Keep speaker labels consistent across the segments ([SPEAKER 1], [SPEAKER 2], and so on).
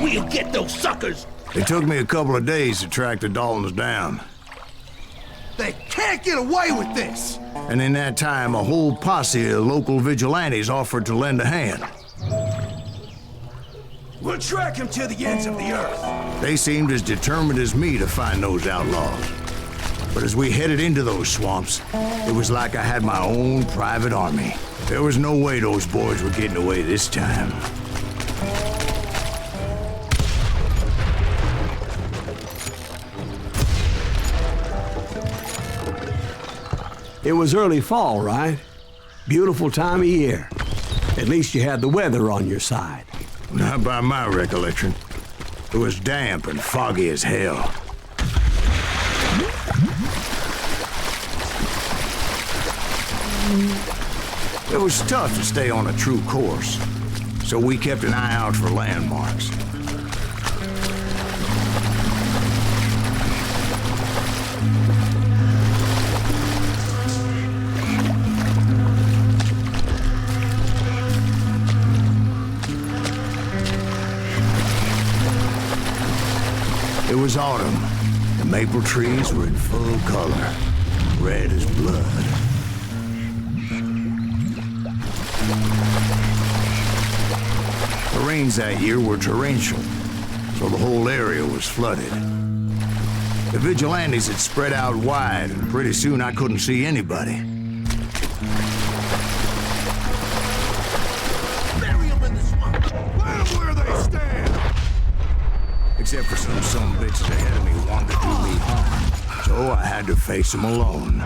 [SPEAKER 1] We'll get those suckers!
[SPEAKER 2] It took me a couple of days to track the Daltons down.
[SPEAKER 3] They can't get away with this!
[SPEAKER 2] And in that time, a whole posse of local vigilantes offered to lend a hand.
[SPEAKER 3] We'll track him to the ends of the earth.
[SPEAKER 2] They seemed as determined as me to find those outlaws. But as we headed into those swamps, it was like I had my own private army. There was no way those boys were getting away this time.
[SPEAKER 4] It was early fall, right? Beautiful time of year. At least you had the weather on your side.
[SPEAKER 2] Not by my recollection. It was damp and foggy as hell. It was tough to stay on a true course, so we kept an eye out for landmarks. It was autumn. The maple trees were in full color, red as blood. The rains that year were torrential, so the whole area was flooded. The vigilantes had spread out wide, and pretty soon I couldn't see anybody.
[SPEAKER 3] Bury them in the swamp. Let them where they stand.
[SPEAKER 2] Except for some bitches ahead of me wanted to do me harm, so I had to face them alone.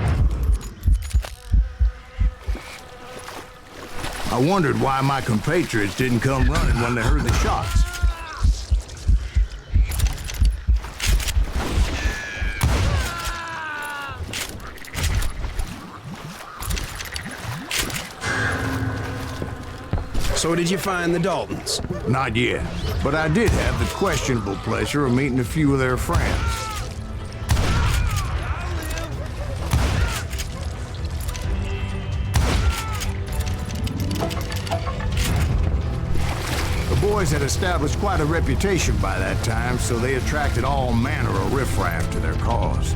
[SPEAKER 2] I wondered why my compatriots didn't come running when they heard the shots.
[SPEAKER 5] So did you find the Daltons?
[SPEAKER 2] Not yet, but I did have the questionable pleasure of meeting a few of their friends. The boys had established quite a reputation by that time, so they attracted all manner of riffraff to their cause.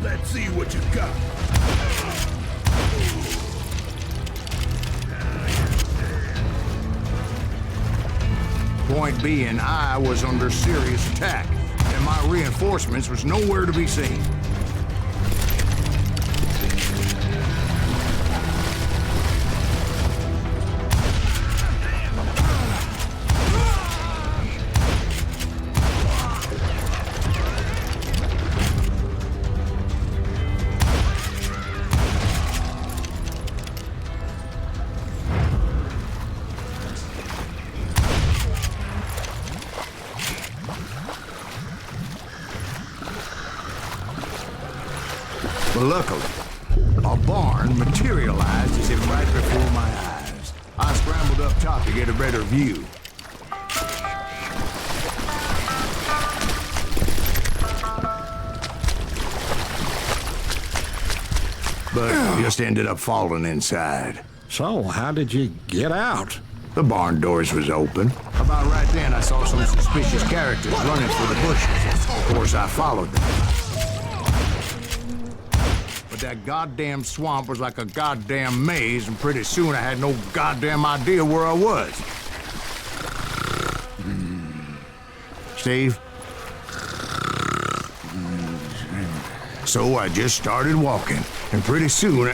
[SPEAKER 3] Let's see what you got.
[SPEAKER 2] Point being, I was under serious attack, and my reinforcements was nowhere to be seen. But luckily, a barn materialized as if right before my eyes. I scrambled up top to get a better view. But just ended up falling inside.
[SPEAKER 5] So, how did you get out?
[SPEAKER 2] The barn doors was open. About right then, I saw some suspicious characters running for the bushes. Of course, I followed them. But that goddamn swamp was like a goddamn maze, and pretty soon I had no goddamn idea where I was. Steve? So I just started walking, and pretty soon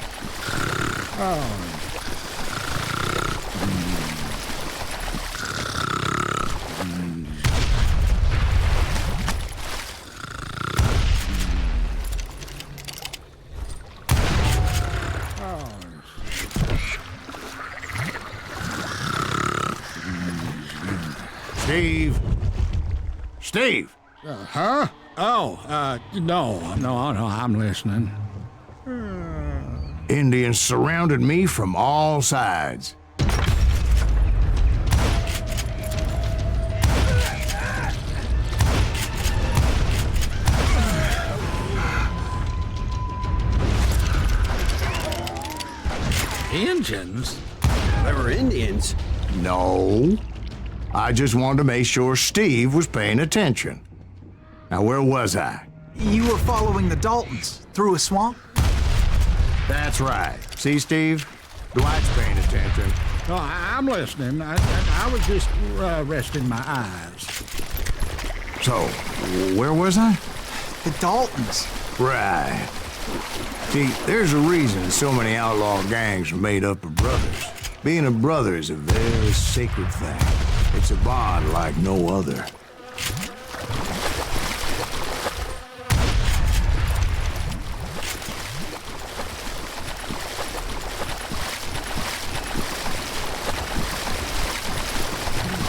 [SPEAKER 2] Steve!
[SPEAKER 5] Huh? Oh, no, I'm listening.
[SPEAKER 2] Indians surrounded me from all sides.
[SPEAKER 5] Indians?
[SPEAKER 4] There were Indians.
[SPEAKER 2] No. I just wanted to make sure Steve was paying attention. Now, where was I?
[SPEAKER 1] You were following the Daltons through a swamp?
[SPEAKER 2] That's right. See, Steve? Dwight's paying attention.
[SPEAKER 5] No, I'm listening. I was just resting my eyes.
[SPEAKER 2] So, where was I?
[SPEAKER 1] The Daltons.
[SPEAKER 2] Right. See, there's a reason so many outlaw gangs are made up of brothers. Being a brother is a very sacred thing. It's a bond like no other.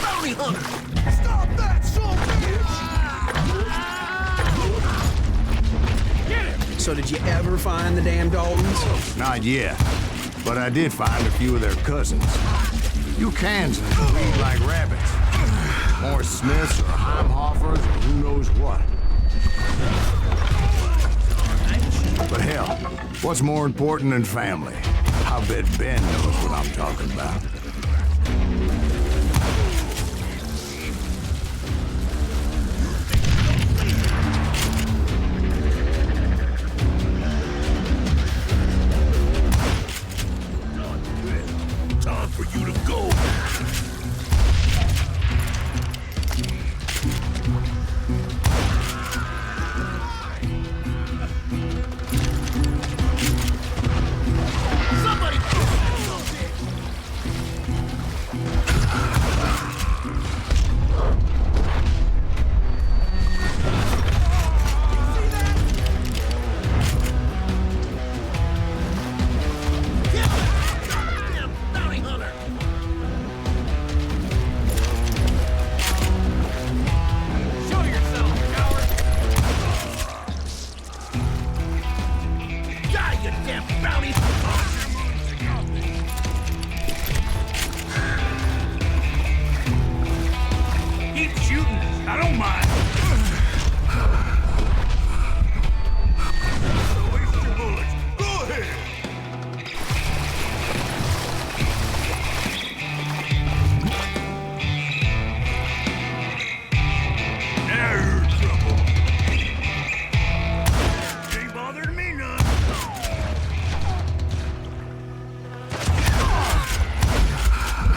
[SPEAKER 3] Bounty hunter! Stop that, son bitch!
[SPEAKER 4] So did you ever find the damn Daltons?
[SPEAKER 2] Not yet, but I did find a few of their cousins. You Kansans breed like rabbits. More Smiths or Heimhoffers or who knows what. But hell, what's more important than family? I bet Ben knows what I'm talking about.
[SPEAKER 3] Time for you to go. Somebody bounty hunter! Show yourself, coward! Die, you damn bounty! Keep shooting. I don't mind. Waste your bullets. Go ahead. Now you're in trouble. Ain't bothering me none.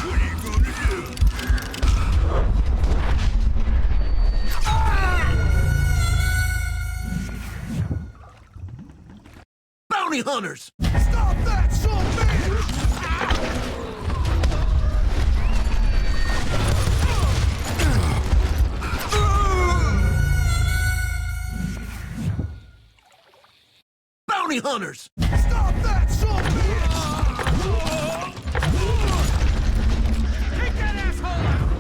[SPEAKER 3] What are you gonna do? Bounty hunters! Stop that, son bitch! Bounty hunters! Stop that, son bitch! Take that asshole out!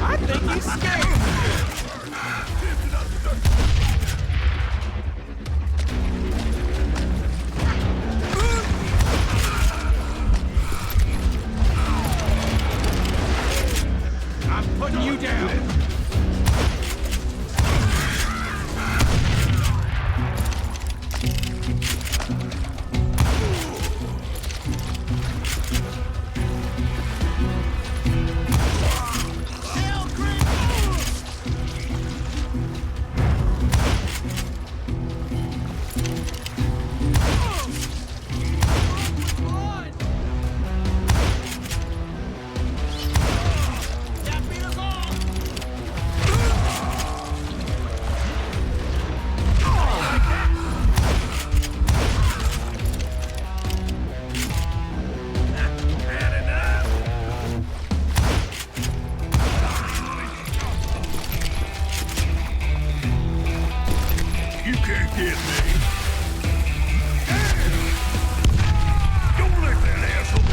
[SPEAKER 3] I think he's scared. can't get me. Don't let that asshole.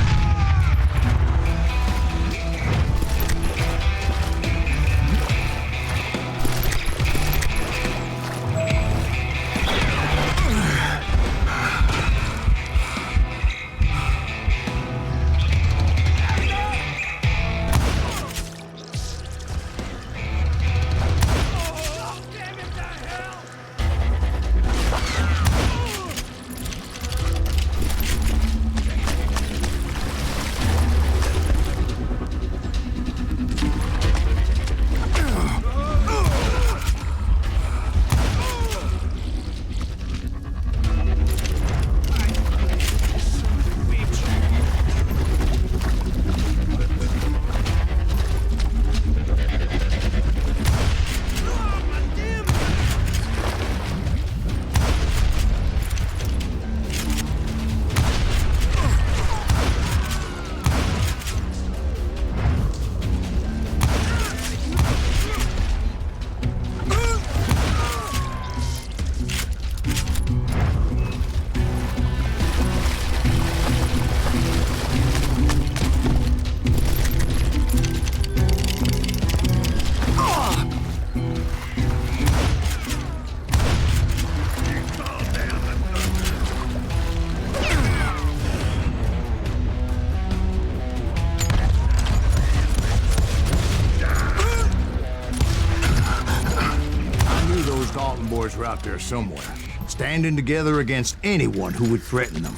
[SPEAKER 2] Dalton boys were out there somewhere, standing together against anyone who would threaten them.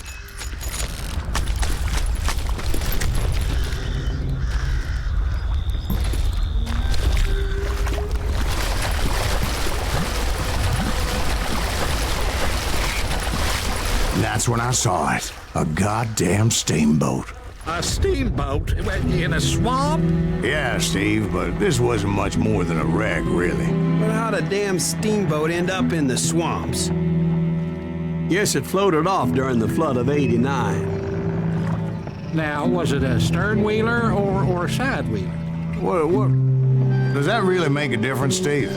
[SPEAKER 2] And that's when I saw it. A goddamn steamboat.
[SPEAKER 5] A steamboat in a swamp?
[SPEAKER 2] Yeah, Steve, but this wasn't much more than a wreck, really.
[SPEAKER 4] But how'd a damn steamboat end up in the swamps? Yes, it floated off during the flood of '89.
[SPEAKER 5] Now, was it a stern-wheeler or a side-wheeler?
[SPEAKER 2] What? Does that really make a difference, Steve?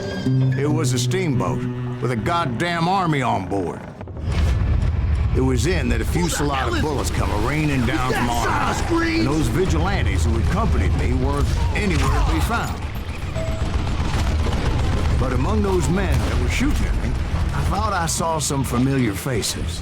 [SPEAKER 2] It was a steamboat with a goddamn army on board. It was then that a fusillade of bullets come raining down from on high, and those vigilantes who accompanied me weren't anywhere to be found. But among those men that were shooting at me, I thought I saw some familiar faces.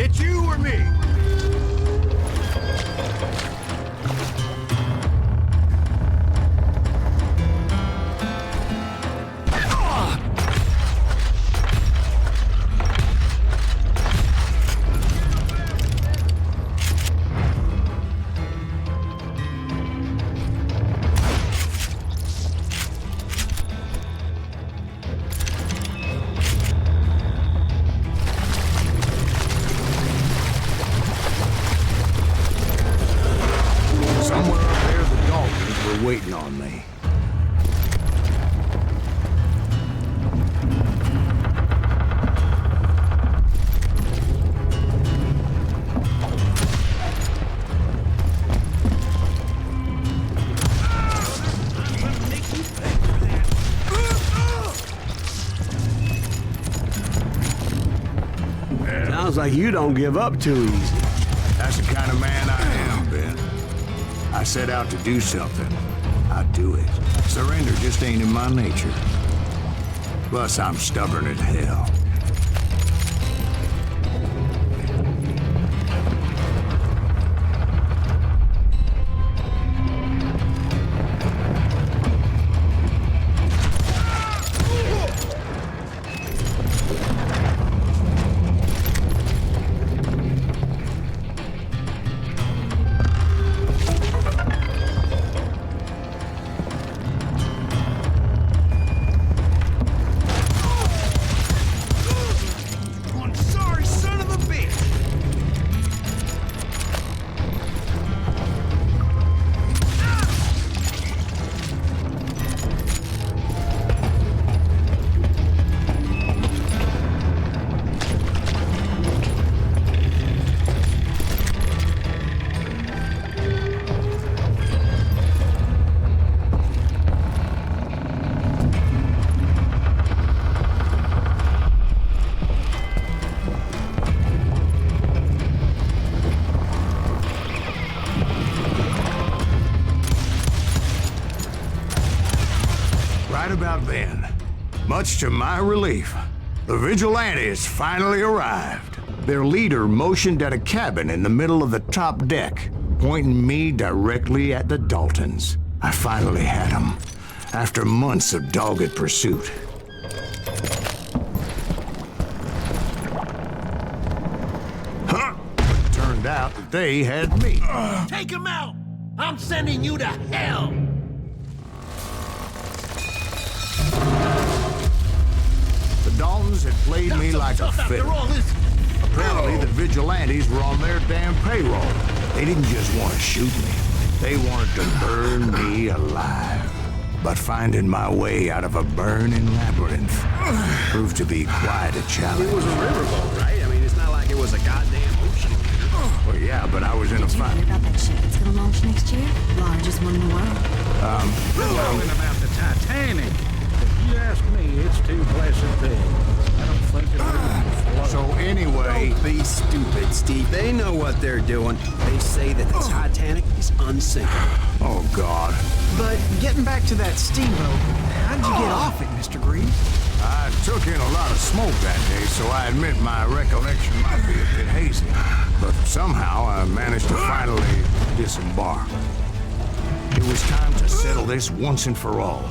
[SPEAKER 3] It's you or me?
[SPEAKER 2] Waiting on me.
[SPEAKER 4] Sounds like you don't give up too easy.
[SPEAKER 2] That's the kind of man I am, Ben. I set out to do something. I do it. Surrender just ain't in my nature. Plus, I'm stubborn as hell. Right about then, much to my relief, the vigilantes finally arrived. Their leader motioned at a cabin in the middle of the top deck, pointing me directly at the Daltons. I finally had them, after months of dogged pursuit. Huh? Turned out that they had me.
[SPEAKER 6] Take him out! I'm sending you to hell!
[SPEAKER 2] The Daltons had played me like a fiddle. Apparently, the vigilantes were on their damn payroll. They didn't just want to shoot me. They wanted to burn me alive. But finding my way out of a burning labyrinth proved to be quite a challenge.
[SPEAKER 4] It was a riverboat, right? I mean, it's not like it was a goddamn ocean liner.
[SPEAKER 2] Well, yeah, but I was in a
[SPEAKER 7] Did you
[SPEAKER 2] fight.
[SPEAKER 7] hear about that ship that's gonna launch next year? Largest one in the world.
[SPEAKER 5] We're talking about the Titanic. If you ask me, it's too blessed big. I don't think it'll even float.
[SPEAKER 2] So anyway,
[SPEAKER 4] Don't be stupid, Steve. They know what they're doing. They say that the Titanic is unsinkable.
[SPEAKER 2] oh God,
[SPEAKER 1] But getting back to that steamboat, how'd you get off it, Mr. Greaves?
[SPEAKER 2] I took in a lot of smoke that day, so I admit my recollection might be a bit hazy. But somehow I managed to finally disembark. It was time to settle this once and for all.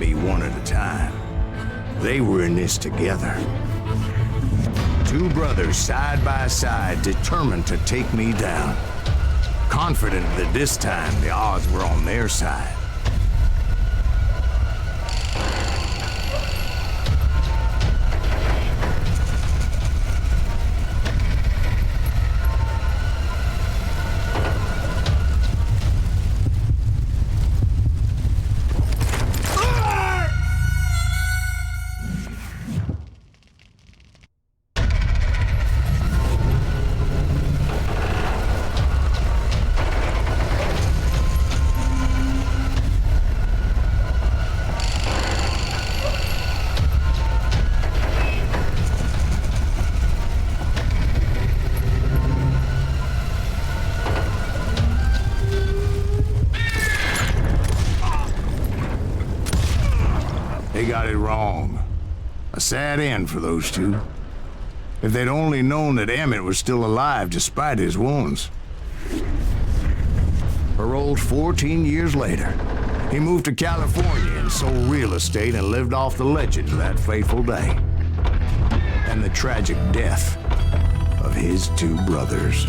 [SPEAKER 2] me one at a time. They were in this together. Two brothers side by side, determined to take me down. Confident that this time the odds were on their side. They got it wrong. A sad end for those two. If they'd only known that Emmett was still alive despite his wounds. Paroled 14 years later, he moved to California and sold real estate and lived off the legend of that fateful day. And the tragic death of his two brothers.